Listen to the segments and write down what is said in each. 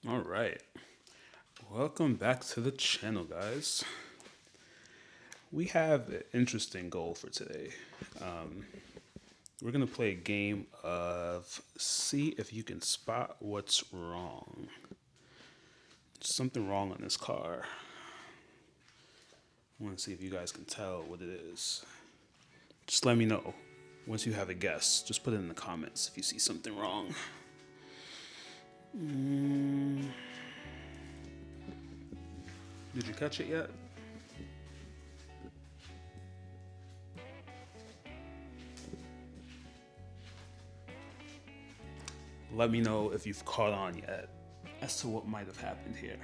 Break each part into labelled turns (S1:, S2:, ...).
S1: All right. Welcome back to the channel, guys. We have an interesting goal for today. We're going to play a game of see if you can spot what's wrong. Something wrong on this car. I want to see if you guys can tell what it is. Just let me know once you have a guess. Just put it in the comments if you see something wrong. Did you catch it yet? Let me know if you've caught on yet as to what might have happened here.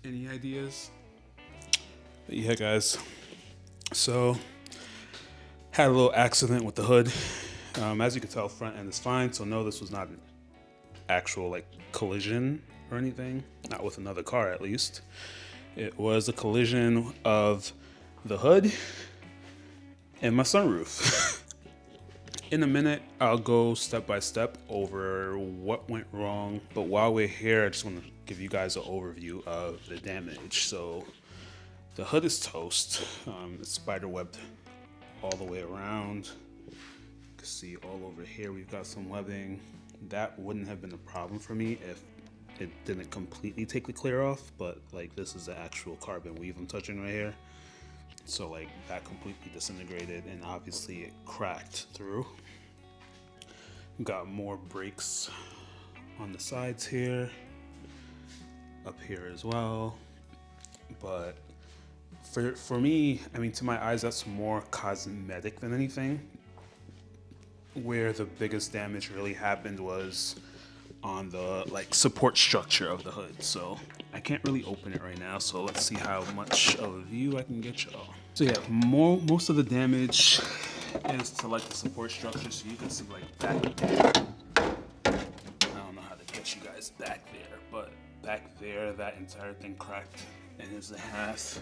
S1: Any ideas? But yeah, guys. So, had a little accident with the hood. As you can tell, front end is fine. So no, this was not an actual like collision or anything. Not with another car, at least. It was a collision of the hood and my sunroof. In a minute, I'll go step by step over what went wrong. But while we're here, I just want to give you guys an overview of the damage. So the hood is toast. It's spider webbed all the way around. You can see all over here we've got some webbing. That wouldn't have been a problem for me if it didn't completely take the clear off, but like this is the actual carbon weave I'm touching right here. So like that completely disintegrated and obviously it cracked through. Got more breaks on the sides here, up here as well. But for me, I mean, to my eyes, that's more cosmetic than anything. Where the biggest damage really happened was on the like support structure of the hood. So I can't really open it right now. So let's see how much of a view I can get y'all. So yeah, most of the damage is to like the support structure. So you can see like back there. I don't know how to get you guys back there, but back there, that entire thing cracked and is a half.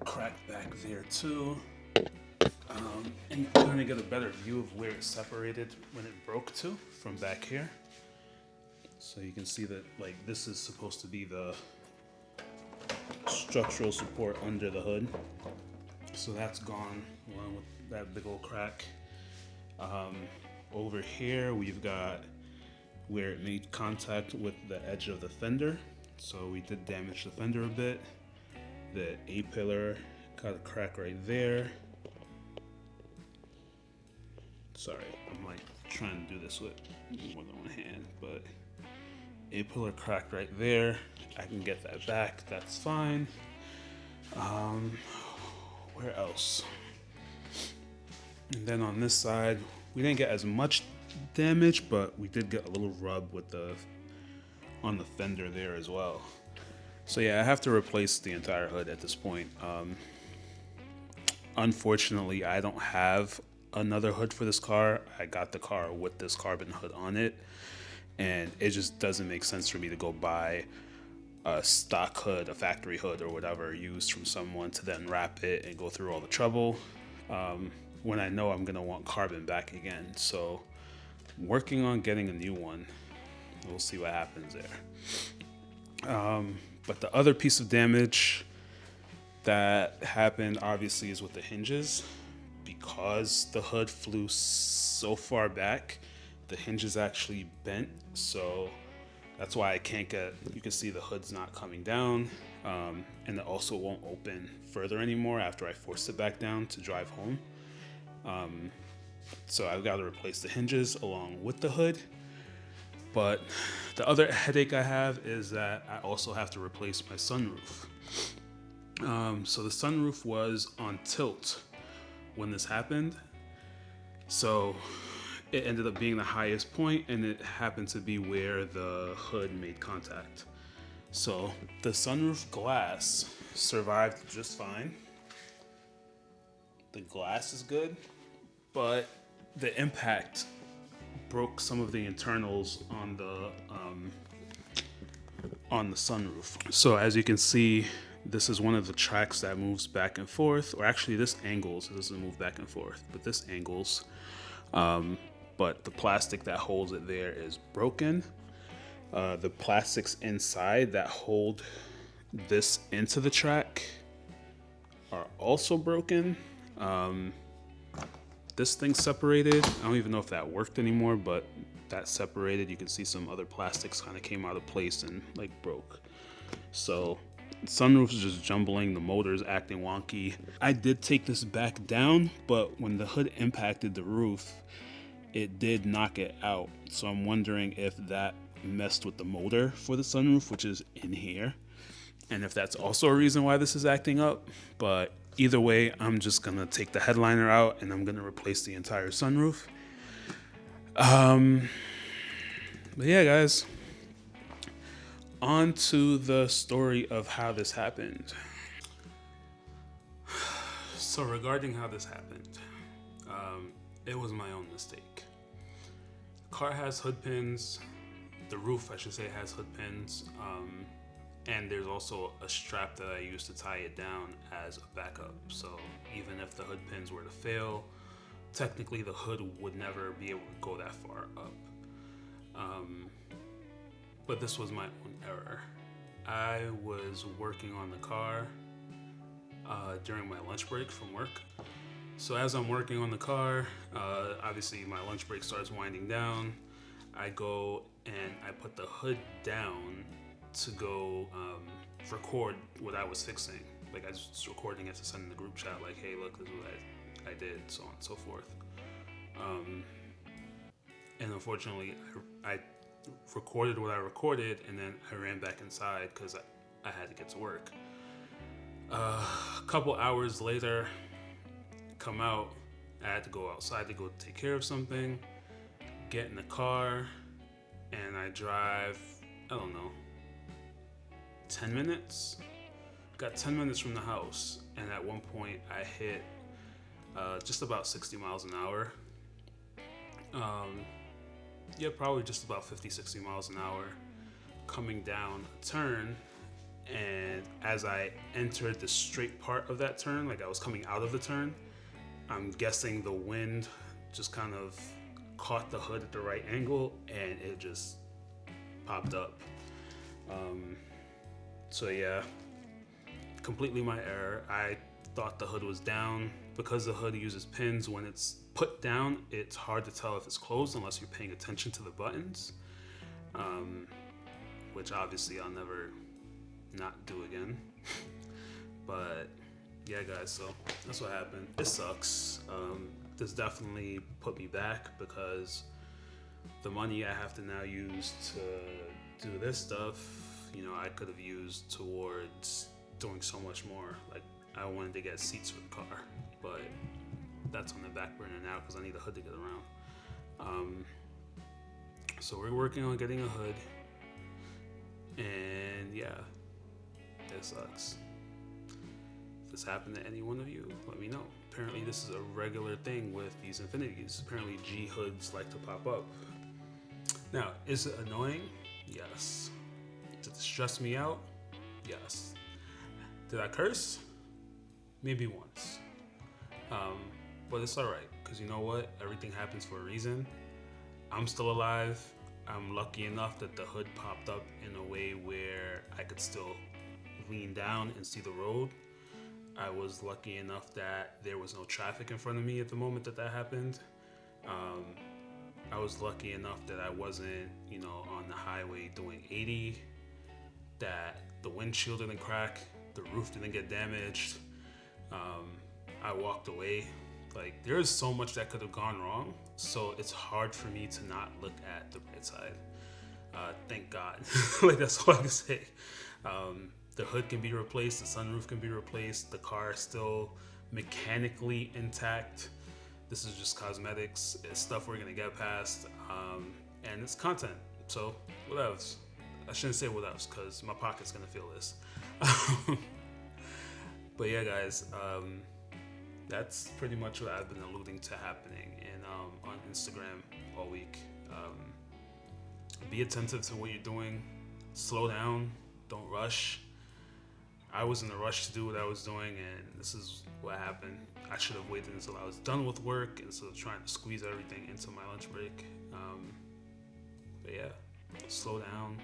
S1: Cracked back there too. And you kind of get a better view of where it separated when it broke to from back here. So you can see that like this is supposed to be the structural support under the hood. So that's gone along with that big old crack. Over here we've got where it made contact with the edge of the fender. So we did damage the fender a bit. The A-pillar got a crack right there. Sorry, I'm like trying to do this with more than one hand, but A-pillar cracked right there. I can get that back, that's fine. Where else? And then on this side, we didn't get as much damage, but we did get a little rub with on the fender there as well. So yeah, I have to replace the entire hood at this point. Unfortunately, I don't have another hood for this car. I got the car with this carbon hood on it, and it just doesn't make sense for me to go buy a stock hood, a factory hood or whatever used from someone to then wrap it and go through all the trouble when I know I'm gonna want carbon back again. So working on getting a new one. We'll see what happens there. But the other piece of damage that happened obviously is with the hinges. Because the hood flew so far back, the hinges actually bent. So that's why I can't get, you can see the hood's not coming down. And it also won't open further anymore after I forced it back down to drive home. So I've got to replace the hinges along with the hood. But the other headache I have is that I also have to replace my sunroof. So the sunroof was on tilt when this happened. So it ended up being the highest point, and it happened to be where the hood made contact. So the sunroof glass survived just fine. The glass is good, but the impact broke some of the internals on the sunroof. So as you can see, This is one of the tracks that moves back and forth, or actually this angles. It doesn't move back and forth, but this angles. But the plastic that holds it there is broken. The plastics inside that hold this into the track are also broken. This thing separated. I don't even know if that worked anymore, but that separated. You can see some other plastics kind of came out of place and like broke. So sunroof's just jumbling, the motor's acting wonky. I did take this back down, but when the hood impacted the roof, it did knock it out. So I'm wondering if that messed with the motor for the sunroof, which is in here, and if that's also a reason why this is acting up. But either way, I'm just gonna take the headliner out and I'm gonna replace the entire sunroof. But yeah, guys, on to the story of how this happened. So regarding how this happened, it was my own mistake. The car has hood pins. The roof, I should say, has hood pins. And there's also a strap that I use to tie it down as a backup. So even if the hood pins were to fail, technically the hood would never be able to go that far up. But this was my own error. I was working on the car during my lunch break from work. So as I'm working on the car, obviously my lunch break starts winding down. I go and I put the hood down to go record what I was fixing. Like I was just recording it to send in the group chat, like, hey, look, this is what I did, so on and so forth. And unfortunately, I recorded what I recorded, and then I ran back inside because I had to get to work. A couple hours later, come out, I had to go outside to go take care of something, get in the car, and I drive, I don't know, 10 minutes? Got 10 minutes from the house, and at one point I hit just about 60 miles an hour. Yeah, probably just about 50, 60 miles an hour coming down a turn. And as I entered the straight part of that turn, like I was coming out of the turn, I'm guessing the wind just kind of caught the hood at the right angle and it just popped up. So yeah, completely my error. I thought the hood was down. Because the hood uses pins, when it's put down, it's hard to tell if it's closed unless you're paying attention to the buttons, which obviously I'll never not do again. But yeah, guys, so that's what happened. It sucks. This definitely put me back because the money I have to now use to do this stuff, you know, I could have used towards doing so much more. Like I wanted to get seats for the car, but that's on the back burner now because I need a hood to get around. So we're working on getting a hood, and yeah, it sucks. If this happened to any one of you, let me know. Apparently this is a regular thing with these Infinitis. Apparently G hoods like to pop up. Now, is it annoying? Yes. Did it stress me out? Yes. Did I curse? Maybe once. But it's alright, because you know what? Everything happens for a reason. I'm still alive. I'm lucky enough that the hood popped up in a way where I could still lean down and see the road. I was lucky enough that there was no traffic in front of me at the moment that happened. I was lucky enough that I wasn't, you know, on the highway doing 80, that the windshield didn't crack, the roof didn't get damaged. I walked away. Like, there's so much that could have gone wrong, so it's hard for me to not look at the bright side. Thank God. Like, that's all I can say. The hood can be replaced, the sunroof can be replaced, the car is still mechanically intact. This is just cosmetics. It's stuff we're gonna get past, and it's content. So what else? I shouldn't say what else because my pocket's gonna feel this. But yeah, guys, that's pretty much what I've been alluding to happening on Instagram all week. Be attentive to what you're doing. Slow down. Don't rush. I was in a rush to do what I was doing, and this is what happened. I should have waited until I was done with work instead of trying to squeeze everything into my lunch break. But yeah, slow down,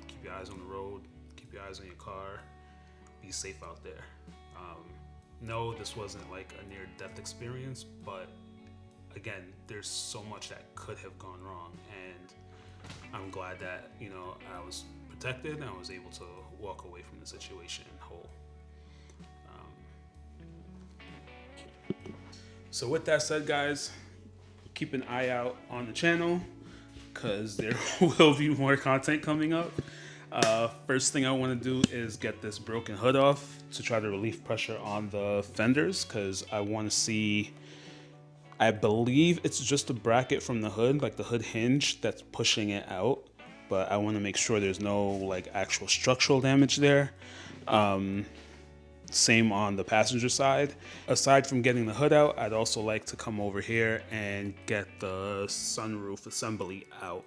S1: keep your eyes on the road, keep your eyes on your car, be safe out there. No, this wasn't like a near-death experience, but again, there's so much that could have gone wrong, and I'm glad that, you know, I was protected and I was able to walk away from the situation whole. So with that said, guys, keep an eye out on the channel because there will be more content coming up. First thing I want to do is get this broken hood off to try to relieve pressure on the fenders, because I want to see, I believe it's just a bracket from the hood, like the hood hinge, that's pushing it out, but I want to make sure there's no like actual structural damage there. Same on the passenger side. Aside from getting the hood out, I'd also like to come over here and get the sunroof assembly out.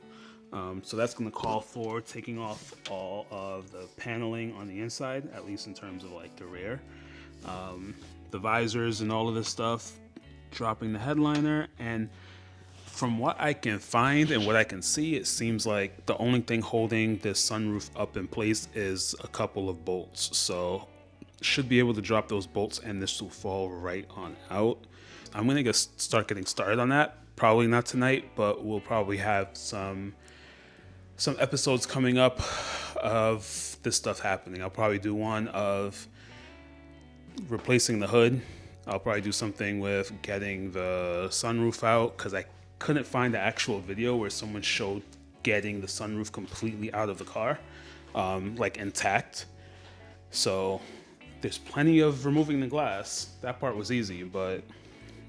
S1: So that's going to call for taking off all of the paneling on the inside, at least in terms of like the rear. The visors and all of this stuff, dropping the headliner, and from what I can find and what I can see, it seems like the only thing holding this sunroof up in place is a couple of bolts. So should be able to drop those bolts and this will fall right on out. I'm gonna start getting started on that. Probably not tonight, but we'll probably have some episodes coming up of this stuff happening. I'll probably do one of replacing the hood. I'll probably do something with getting the sunroof out, because I couldn't find the actual video where someone showed getting the sunroof completely out of the car, like intact. So there's plenty of removing the glass. That part was easy, but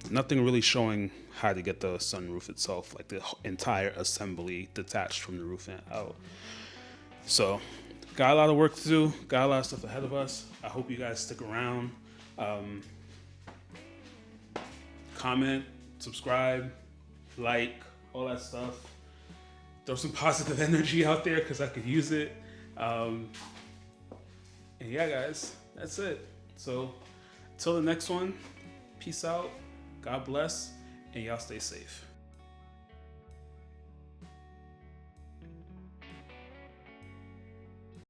S1: nothing really showing how to get the sunroof itself, like the entire assembly detached from the roof and out. So got a lot of work to do, got a lot of stuff ahead of us. I hope you guys stick around. Comment, subscribe, like, all that stuff. Throw some positive energy out there because I could use it. And yeah, guys, that's it. So until the next one, peace out, God bless, and y'all stay safe.